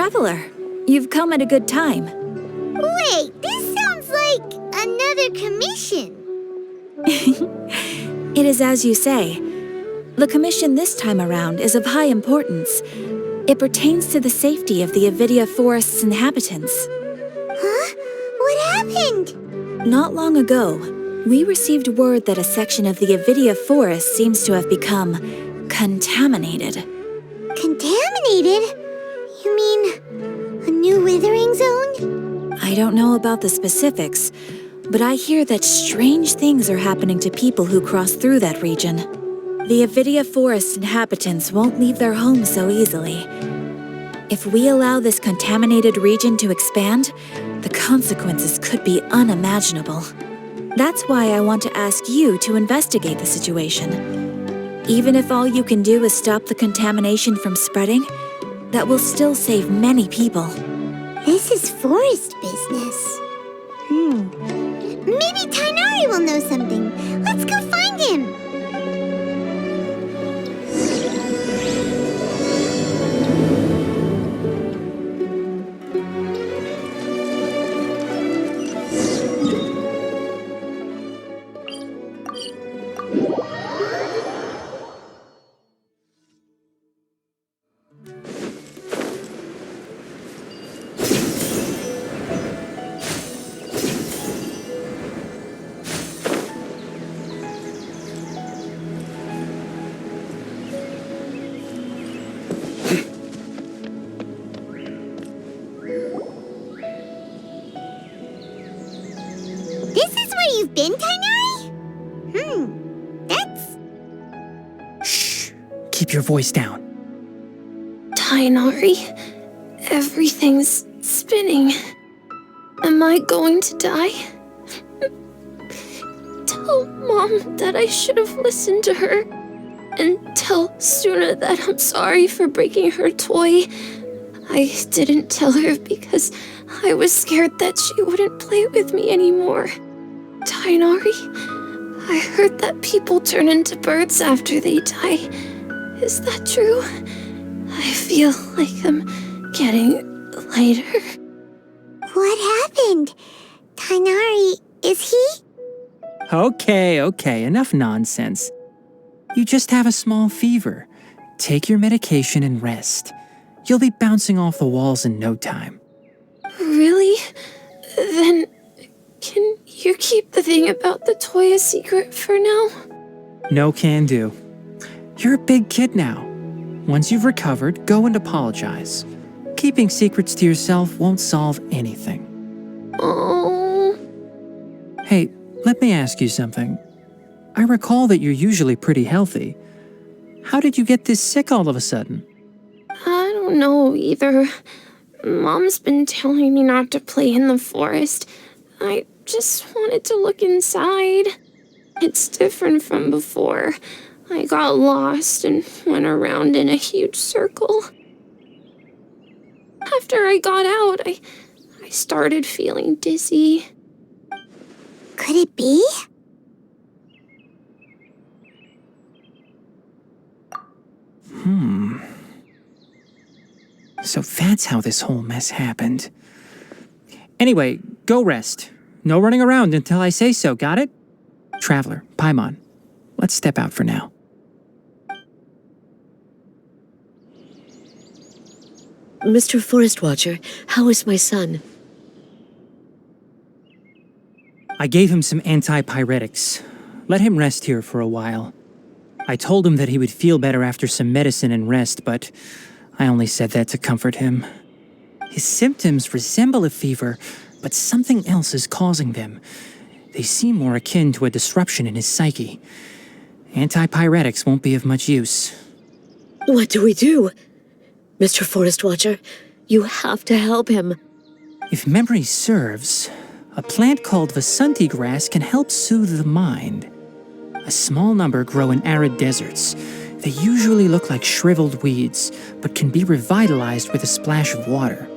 Traveler, you've come at a good time. Wait, this sounds like another commission. It is as you say. The commission this time around is of high importance. It pertains to the safety of the Avidia Forest's inhabitants. Huh? What happened? Not long ago, we received word that a section of the Avidia Forest seems to have become contaminated. Contaminated? You mean a new withering zone? I don't know about the specifics, but I hear that strange things are happening to people who cross through that region. The Avidia Forest inhabitants won't leave their homes so easily. If we allow this contaminated region to expand, the consequences could be unimaginable. That's why I want to ask you to investigate the situation. Even if all you can do is stop the contamination from spreading, that will still save many people. This is forest business. Maybe Tighnari will know something. Let's go find him. You've been, Tighnari? That's... Shh! Keep your voice down. Tighnari, everything's spinning. Am I going to die? Tell Mom that I should have listened to her. And tell Suna that I'm sorry for breaking her toy. I didn't tell her because I was scared that she wouldn't play with me anymore. Tighnari, I heard that people turn into birds after they die. Is that true? I feel like I'm getting lighter. What happened? Tighnari, is he? Okay, enough nonsense. You just have a small fever. Take your medication and rest. You'll be bouncing off the walls in no time. Really? Then... can you keep the thing about the toy a secret for now? No can do. You're a big kid now. Once you've recovered, go and apologize. Keeping secrets to yourself won't solve anything. Oh. Hey, let me ask you something. I recall that you're usually pretty healthy. How did you get this sick all of a sudden? I don't know either. Mom's been telling me not to play in the forest. I just wanted to look inside. It's different from before. I got lost and went around in a huge circle. After I got out, I started feeling dizzy. Could it be? So that's how this whole mess happened. Anyway, go rest. No running around until I say so, got it? Traveler, Paimon, let's step out for now. Mr. Forest Watcher, how is my son? I gave him some antipyretics. Let him rest here for a while. I told him that he would feel better after some medicine and rest, but I only said that to comfort him. His symptoms resemble a fever, but something else is causing them. They seem more akin to a disruption in his psyche. Antipyretics won't be of much use. What do we do? Mr. Forest Watcher, you have to help him. If memory serves, a plant called Vasanti grass can help soothe the mind. A small number grow in arid deserts. They usually look like shriveled weeds, but can be revitalized with a splash of water.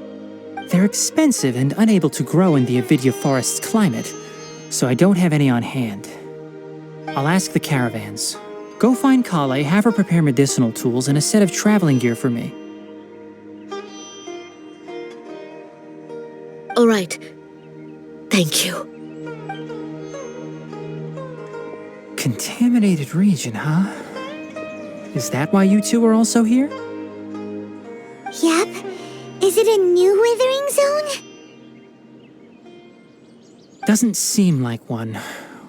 They're expensive and unable to grow in the Avidia Forest's climate, so I don't have any on hand. I'll ask the caravans. Go find Kale, have her prepare medicinal tools and a set of traveling gear for me. All right. Thank you. Contaminated region, huh? Is that why you two are also here? Yep. Is it a new withering zone? Doesn't seem like one.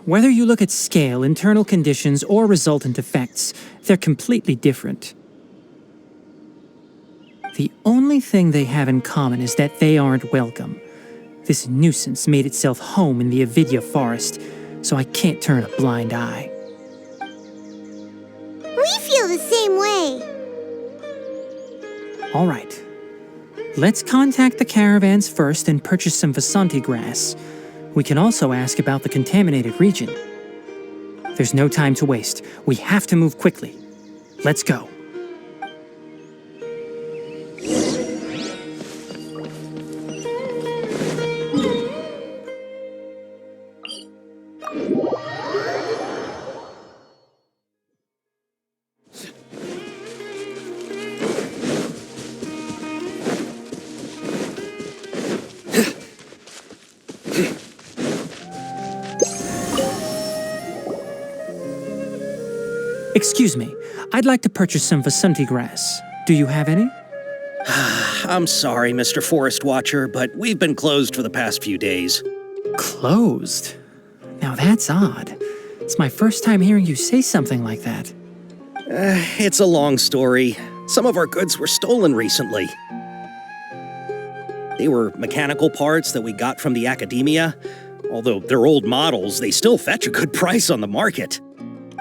Whether you look at scale, internal conditions, or resultant effects, they're completely different. The only thing they have in common is that they aren't welcome. This nuisance made itself home in the Avidya forest, so I can't turn a blind eye. We feel the same way. All right. Let's contact the caravans first and purchase some Vasanti grass. We can also ask about the contaminated region. There's no time to waste. We have to move quickly. Let's go. Excuse me, I'd like to purchase some Vasanti grass. Do you have any? I'm sorry, Mr. Forest Watcher, but we've been closed for the past few days. Closed? Now that's odd. It's my first time hearing you say something like that. It's a long story. Some of our goods were stolen recently. They were mechanical parts that we got from the academia. Although they're old models, they still fetch a good price on the market.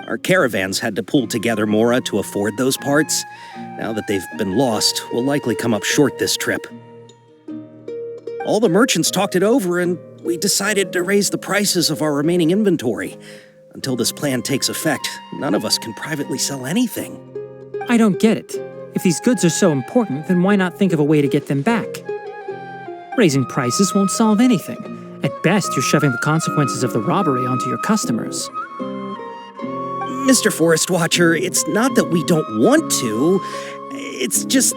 Our caravans had to pool together more to afford those parts. Now that they've been lost, we'll likely come up short this trip. All the merchants talked it over, and we decided to raise the prices of our remaining inventory. Until this plan takes effect, none of us can privately sell anything. I don't get it. If these goods are so important, then why not think of a way to get them back? Raising prices won't solve anything. At best, you're shoving the consequences of the robbery onto your customers. Mr. Forest Watcher, it's not that we don't want to. It's just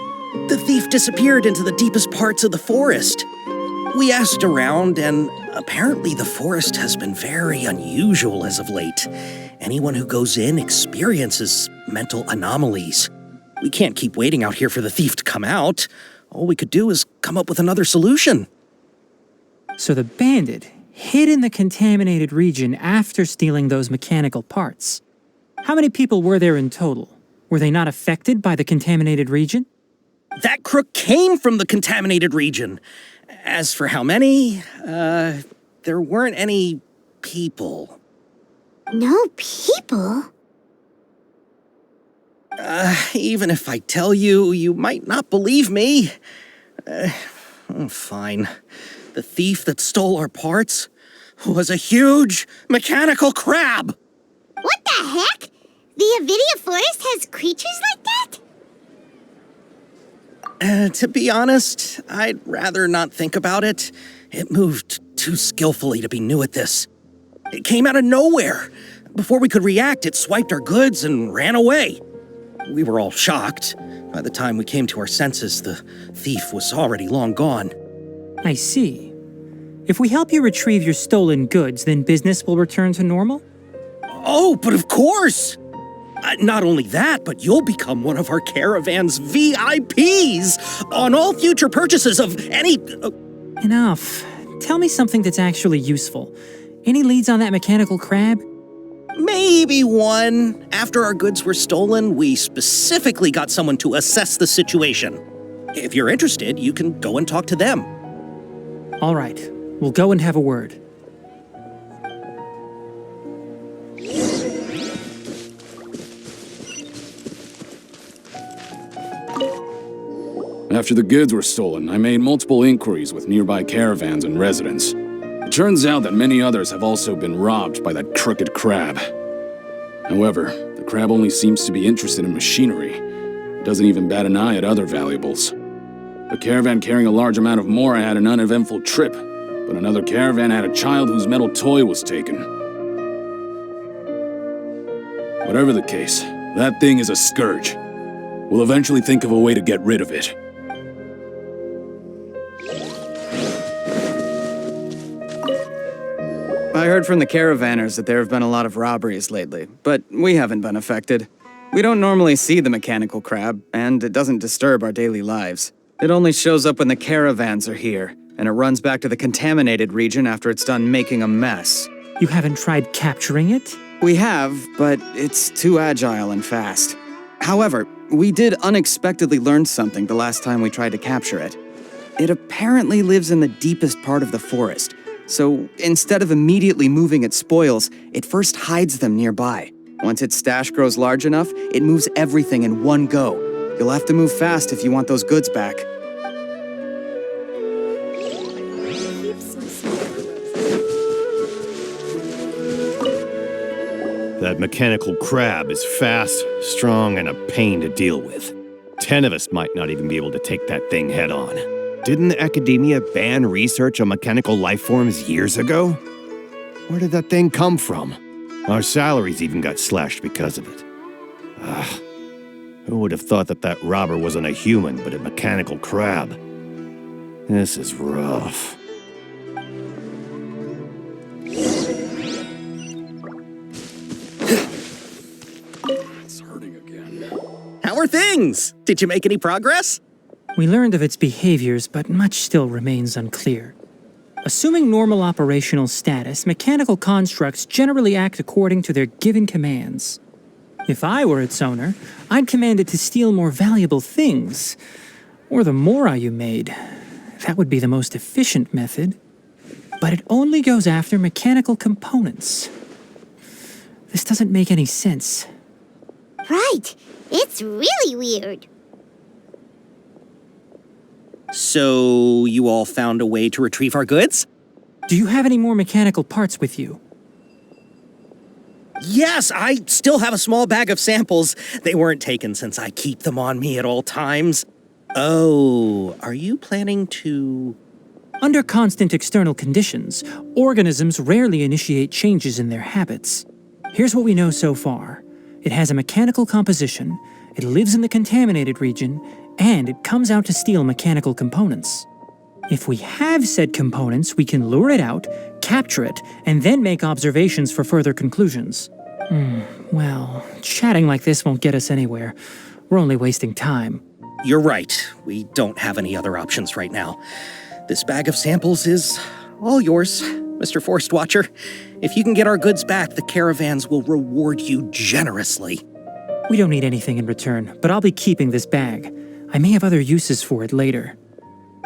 the thief disappeared into the deepest parts of the forest. We asked around, and apparently the forest has been very unusual as of late. Anyone who goes in experiences mental anomalies. We can't keep waiting out here for the thief to come out. All we could do is come up with another solution. So the bandit hid in the contaminated region after stealing those mechanical parts. How many people were there in total? Were they not affected by the contaminated region? That crook came from the contaminated region. As for how many, there weren't any people. No people? Even if I tell you, you might not believe me. Fine. The thief that stole our parts was a huge mechanical crab. What the heck? The Avidya forest has creatures like that? To be honest, I'd rather not think about it. It moved too skillfully to be new at this. It came out of nowhere. Before we could react, it swiped our goods and ran away. We were all shocked. By the time we came to our senses, the thief was already long gone. I see. If we help you retrieve your stolen goods, then business will return to normal? Oh, but of course! Not only that, but you'll become one of our caravan's VIPs on all future purchases of any... Enough. Tell me something that's actually useful. Any leads on that mechanical crab? Maybe one. After our goods were stolen, we specifically got someone to assess the situation. If you're interested, you can go and talk to them. All right. We'll go and have a word. After the goods were stolen, I made multiple inquiries with nearby caravans and residents. It turns out that many others have also been robbed by that crooked crab. However, the crab only seems to be interested in machinery. It doesn't even bat an eye at other valuables. A caravan carrying a large amount of mora had an uneventful trip, but another caravan had a child whose metal toy was taken. Whatever the case, that thing is a scourge. We'll eventually think of a way to get rid of it. I heard from the caravanners that there have been a lot of robberies lately, but we haven't been affected. We don't normally see the mechanical crab, and it doesn't disturb our daily lives. It only shows up when the caravans are here, and it runs back to the contaminated region after it's done making a mess. You haven't tried capturing it? We have, but it's too agile and fast. However, we did unexpectedly learn something the last time we tried to capture it. It apparently lives in the deepest part of the forest, so instead of immediately moving its spoils, it first hides them nearby. Once its stash grows large enough, it moves everything in one go. You'll have to move fast if you want those goods back. That mechanical crab is fast, strong, and a pain to deal with. 10 of us might not even be able to take that thing head on. Didn't the academia ban research on mechanical life forms years ago? Where did that thing come from? Our salaries even got slashed because of it. Who would have thought that that robber wasn't a human, but a mechanical crab? This is rough. It's hurting again. How are things? Did you make any progress? We learned of its behaviors, but much still remains unclear. Assuming normal operational status, mechanical constructs generally act according to their given commands. If I were its owner, I'd command it to steal more valuable things. Or the Mora you made. That would be the most efficient method. But it only goes after mechanical components. This doesn't make any sense. Right. It's really weird. So, you all found a way to retrieve our goods? Do you have any more mechanical parts with you? Yes, I still have a small bag of samples. They weren't taken since I keep them on me at all times. Oh, are you planning to... Under constant external conditions, organisms rarely initiate changes in their habits. Here's what we know so far. It has a mechanical composition, it lives in the contaminated region, and it comes out to steal mechanical components. If we have said components, we can lure it out, capture it, and then make observations for further conclusions. Well, chatting like this won't get us anywhere. We're only wasting time. You're right. We don't have any other options right now. This bag of samples is all yours, Mr. Forest Watcher. If you can get our goods back, the caravans will reward you generously. We don't need anything in return, but I'll be keeping this bag. I may have other uses for it later.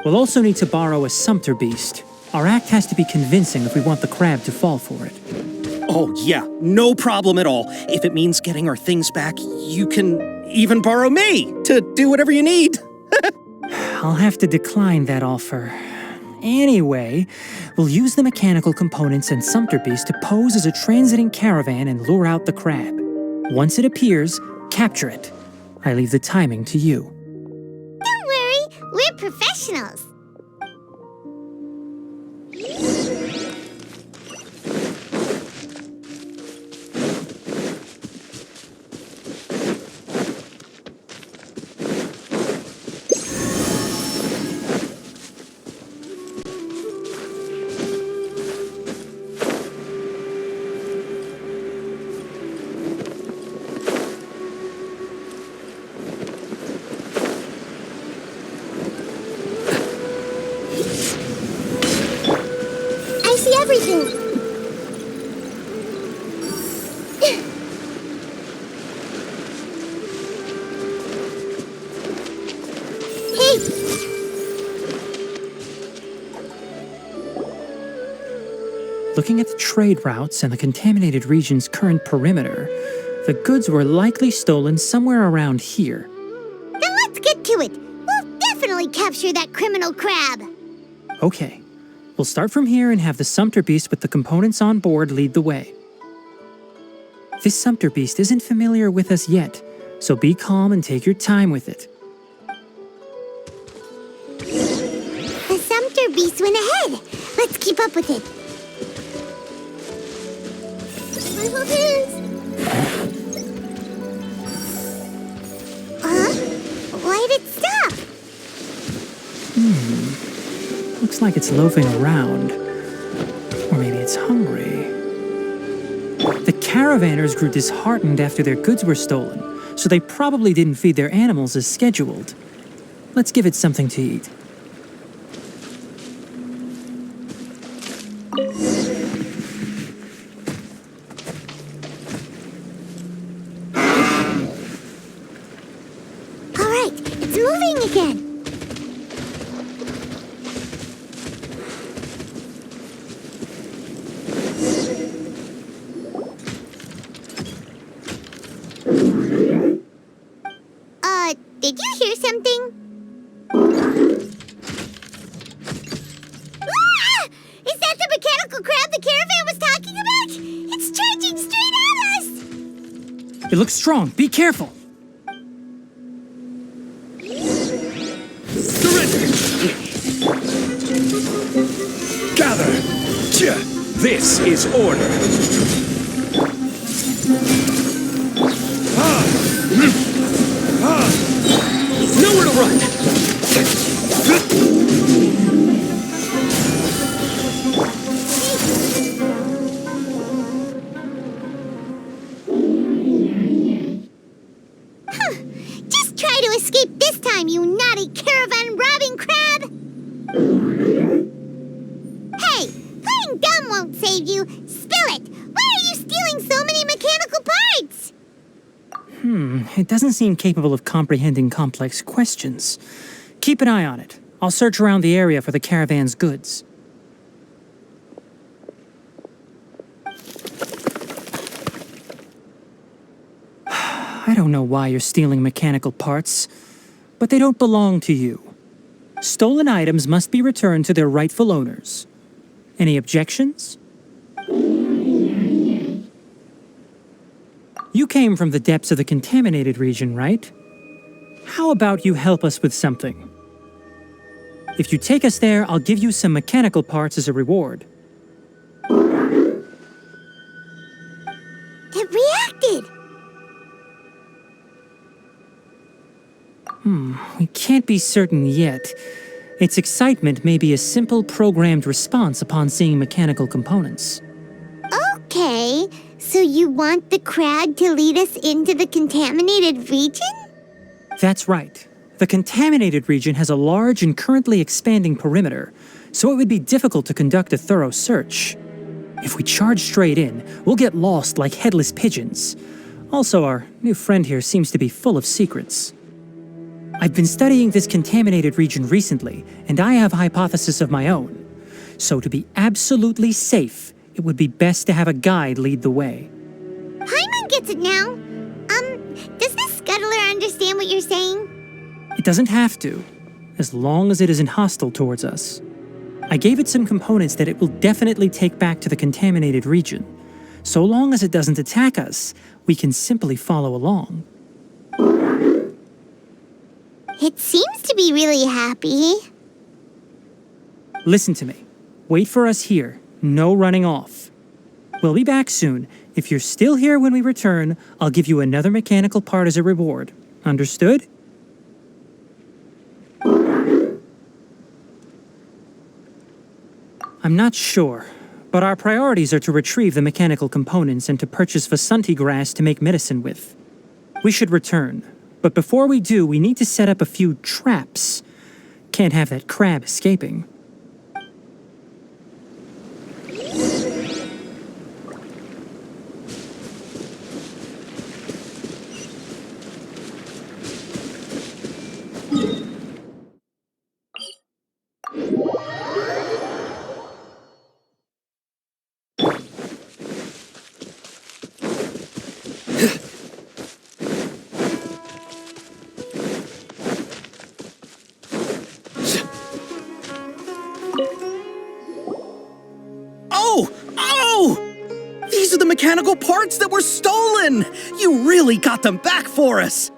We'll also need to borrow a sumpter beast. Our act has to be convincing if we want the crab to fall for it. Oh, yeah, no problem at all. If it means getting our things back, you can even borrow me to do whatever you need. I'll have to decline that offer. Anyway, we'll use the mechanical components and sumpter beast to pose as a transiting caravan and lure out the crab. Once it appears, capture it. I leave the timing to you. Don't worry, we're professionals. Everything. Hey! Looking at the trade routes and the contaminated region's current perimeter, the goods were likely stolen somewhere around here. Then let's get to it. We'll definitely capture that criminal crab. Okay. We'll start from here and have the sumpter beast with the components on board lead the way. This sumpter beast isn't familiar with us yet, so be calm and take your time with it. The sumpter beast went ahead. Let's keep up with it. My hands. Why did it stop? Looks like it's loafing around. Or maybe it's hungry. caravanners grew disheartened after their goods were stolen, so they probably didn't feed their animals as scheduled. Let's give it something to eat. All right, it's moving again. Did you hear something? Ah! Is that the mechanical crab the caravan was talking about? It's charging straight at us! It looks strong. Be careful. Gather! This is order. Nowhere to run! Just try to escape this time, you naughty caravan robbing crab! Hey, playing dumb won't save you. Spill it! Why are you stealing so many mechanical parts? It doesn't seem capable of comprehending complex questions. Keep an eye on it. I'll search around the area for the caravan's goods. I don't know why you're stealing mechanical parts, but they don't belong to you. Stolen items must be returned to their rightful owners. Any objections? You came from the depths of the contaminated region, right? How about you help us with something? If you take us there, I'll give you some mechanical parts as a reward. It reacted! We can't be certain yet. Its excitement may be a simple programmed response upon seeing mechanical components. Okay, so you want the crab to lead us into the contaminated region? That's right. The contaminated region has a large and currently expanding perimeter, so it would be difficult to conduct a thorough search. If we charge straight in, we'll get lost like headless pigeons. Also, our new friend here seems to be full of secrets. I've been studying this contaminated region recently, and I have a hypothesis of my own. So to be absolutely safe, it would be best to have a guide lead the way. Paimon gets it now. Does this scuttler understand what you're saying? It doesn't have to, as long as it isn't hostile towards us. I gave it some components that it will definitely take back to the contaminated region. So long as it doesn't attack us, we can simply follow along. It seems to be really happy. Listen to me. Wait for us here. No running off. We'll be back soon. If you're still here when we return, I'll give you another mechanical part as a reward. Understood? I'm not sure, but our priorities are to retrieve the mechanical components and to purchase Vasanti grass to make medicine with. We should return, but before we do, we need to set up a few traps. Can't have that crab escaping. These are the mechanical parts that were stolen! You really got them back for us!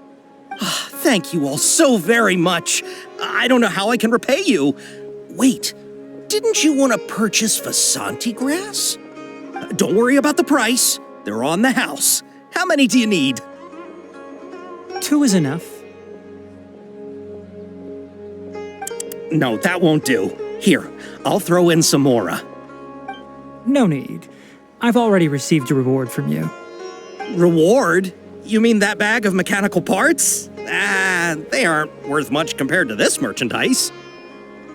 Thank you all so very much. I don't know how I can repay you. Wait, didn't you want to purchase Vasanti grass? Don't worry about the price. They're on the house. How many do you need? 2 is enough. No, that won't do. Here, I'll throw in some more. No need. I've already received a reward from you. Reward? You mean that bag of mechanical parts? They aren't worth much compared to this merchandise.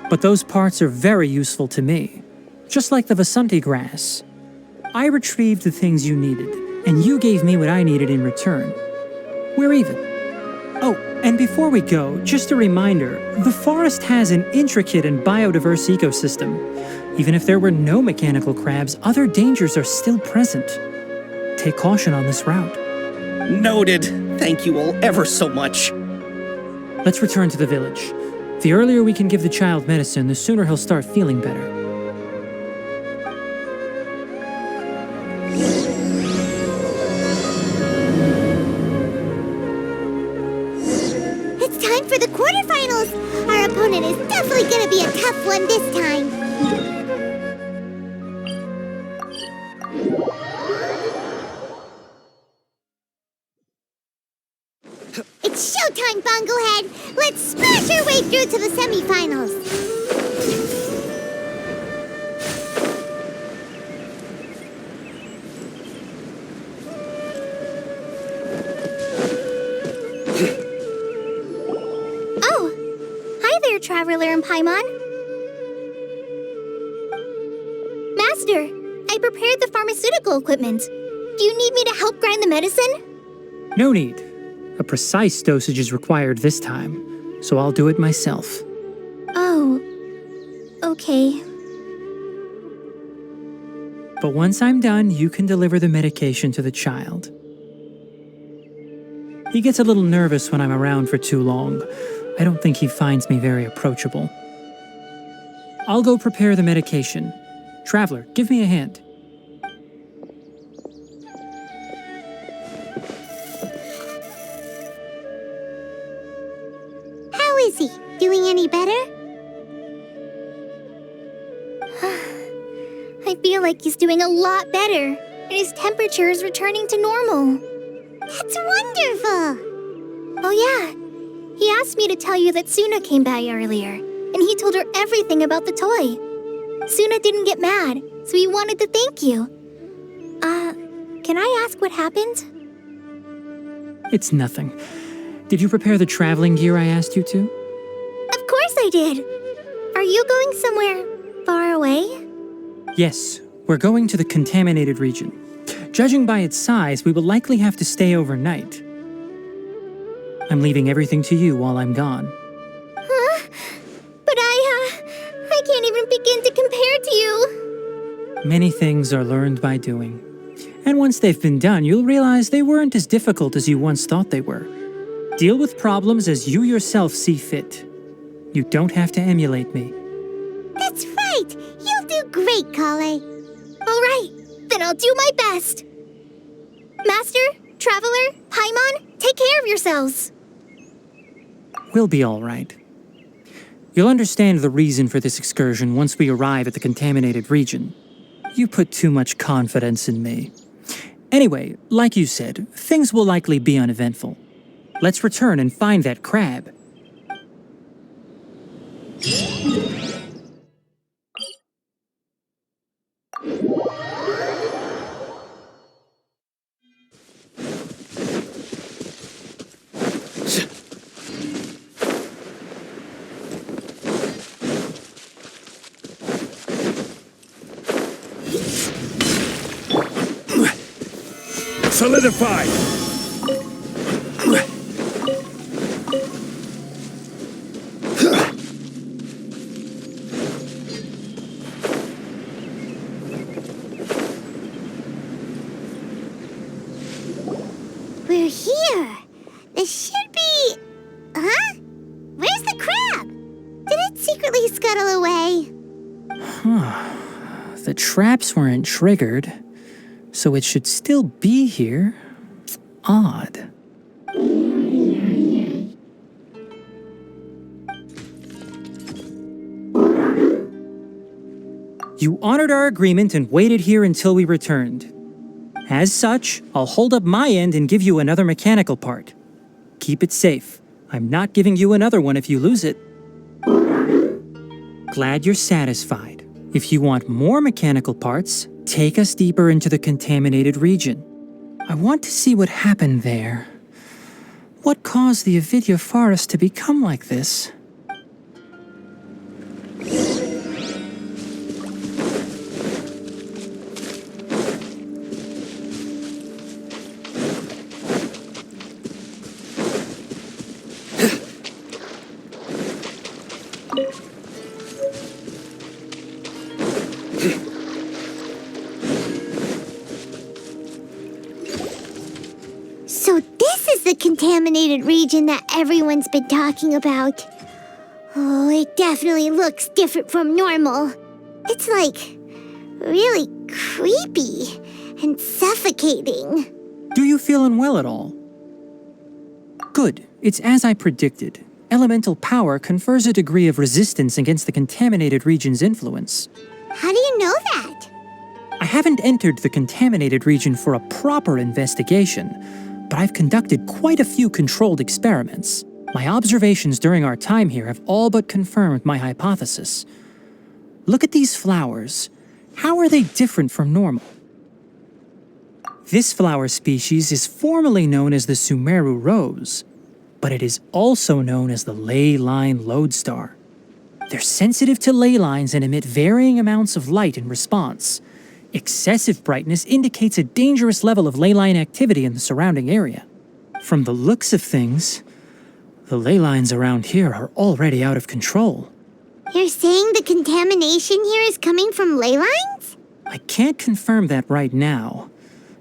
But those parts are very useful to me. Just like the Vasanti grass. I retrieved the things you needed, and you gave me what I needed in return. We're even. Oh, and before we go, just a reminder, the forest has an intricate and biodiverse ecosystem. Even if there were no mechanical crabs, other dangers are still present. Take caution on this route. Noted. Thank you all ever so much. Let's return to the village. The earlier we can give the child medicine, the sooner he'll start feeling better. It's time for the quarterfinals! Our opponent is definitely gonna be a tough one this time. It's showtime, Bunglehead! Let's smash our way through to the semifinals! Oh! Hi there, Traveler and Paimon. Master, I prepared the pharmaceutical equipment. Do you need me to help grind the medicine? No need. A precise dosage is required this time, so I'll do it myself. Oh, okay. But once I'm done, you can deliver the medication to the child. He gets a little nervous when I'm around for too long. I don't think he finds me very approachable. I'll go prepare the medication. Traveler, give me a hand. How is he? Doing any better? I feel like he's doing a lot better, and his temperature is returning to normal. That's wonderful! Oh yeah, he asked me to tell you that Suna came by earlier, and he told her everything about the toy. Suna didn't get mad, so he wanted to thank you. Can I ask what happened? It's nothing. Did you prepare the traveling gear I asked you to? Of course I did! Are you going somewhere far away? Yes, we're going to the contaminated region. Judging by its size, we will likely have to stay overnight. I'm leaving everything to you while I'm gone. Huh? But I can't even begin to compare to you. Many things are learned by doing. And once they've been done, you'll realize they weren't as difficult as you once thought they were. Deal with problems as you yourself see fit. You don't have to emulate me. That's right! You'll do great, Kale. All right, then I'll do my best. Master, Traveler, Paimon, take care of yourselves. We'll be all right. You'll understand the reason for this excursion once we arrive at the contaminated region. You put too much confidence in me. Anyway, like you said, things will likely be uneventful. Let's return and find that crab. Solidified! We're here. This should be... Huh? Where's the crab? Did it secretly scuttle away? The traps weren't triggered, so it should still be here. Odd. You honored our agreement and waited here until we returned. As such, I'll hold up my end and give you another mechanical part. Keep it safe. I'm not giving you another one if you lose it. Glad you're satisfied. If you want more mechanical parts, take us deeper into the contaminated region. I want to see what happened there. What caused the Avidya forest to become like this? So this is the contaminated region that everyone's been talking about. Oh, it definitely looks different from normal. It's like really creepy and suffocating. Do you feel unwell at all? Good. It's as I predicted. Elemental power confers a degree of resistance against the contaminated region's influence. How do you know that? I haven't entered the contaminated region for a proper investigation, but I've conducted quite a few controlled experiments. My observations during our time here have all but confirmed my hypothesis. Look at these flowers. How are they different from normal? This flower species is formally known as the Sumeru rose, but it is also known as the ley line lodestar. They're sensitive to ley lines and emit varying amounts of light in response. Excessive brightness indicates a dangerous level of ley line activity in the surrounding area. From the looks of things, the ley lines around here are already out of control. You're saying the contamination here is coming from ley lines? I can't confirm that right now,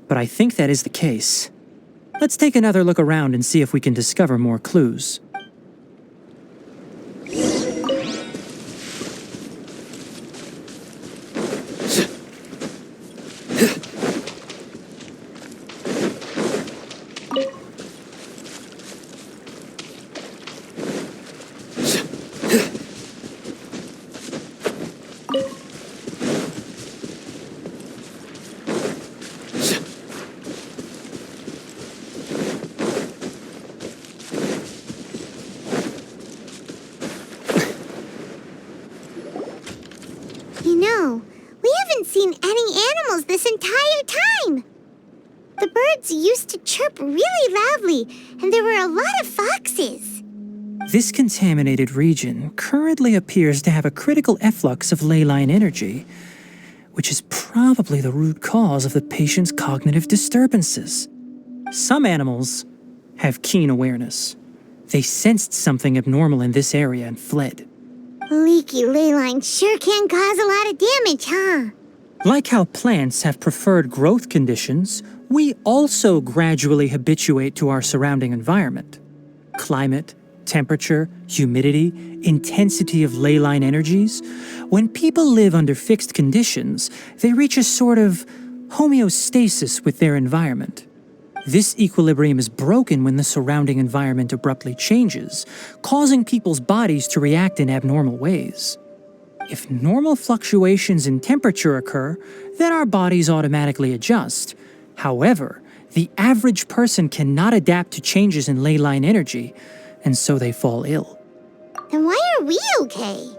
but I think that is the case. Let's take another look around and see if we can discover more clues. You know, we haven't seen any animals this entire time. The birds used to chirp really loudly, and there were a lot of foxes. This contaminated region currently appears to have a critical efflux of ley line energy, which is probably the root cause of the patient's cognitive disturbances. Some animals have keen awareness. They sensed something abnormal in this area and fled. Leaky ley lines sure can cause a lot of damage, huh? Like how plants have preferred growth conditions, we also gradually habituate to our surrounding environment. Climate, temperature, humidity, intensity of ley line energies. When people live under fixed conditions, they reach a sort of homeostasis with their environment. This equilibrium is broken when the surrounding environment abruptly changes, causing people's bodies to react in abnormal ways. If normal fluctuations in temperature occur, then our bodies automatically adjust. However, the average person cannot adapt to changes in ley line energy, and so they fall ill. Then why are we okay?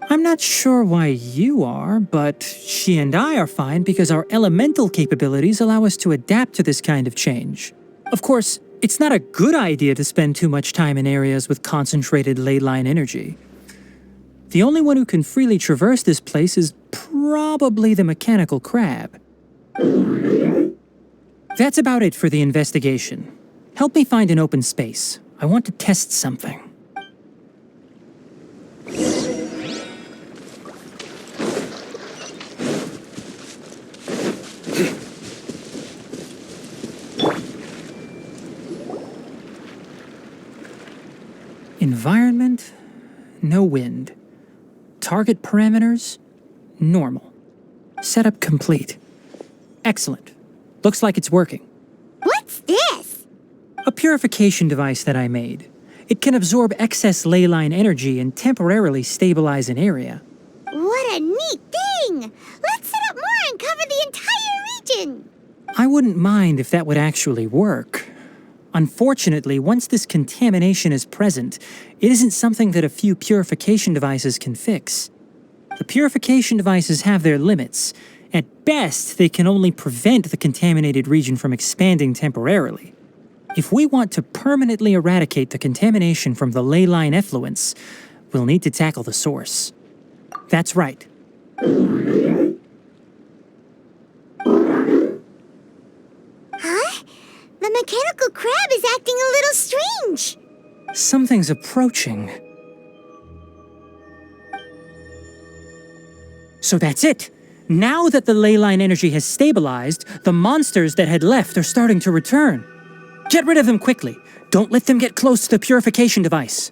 I'm not sure why you are, but she and I are fine because our elemental capabilities allow us to adapt to this kind of change. Of course, it's not a good idea to spend too much time in areas with concentrated ley line energy. The only one who can freely traverse this place is probably the mechanical crab. That's about it for the investigation. Help me find an open space. I want to test something. Environment, no wind. Target parameters, normal. Setup complete. Excellent. Looks like it's working. What's this? A purification device that I made. It can absorb excess ley line energy and temporarily stabilize an area. What a neat thing! Let's set up more and cover the entire region! I wouldn't mind if that would actually work. Unfortunately, once this contamination is present, it isn't something that a few purification devices can fix. The purification devices have their limits, At best, they can only prevent the contaminated region from expanding temporarily. If we want to permanently eradicate the contamination from the ley line effluents, we'll need to tackle the source. That's right. Huh? The mechanical crab is acting a little strange. Something's approaching. So that's it. Now that the ley line energy has stabilized, the monsters that had left are starting to return. Get rid of them quickly. Don't let them get close to the purification device.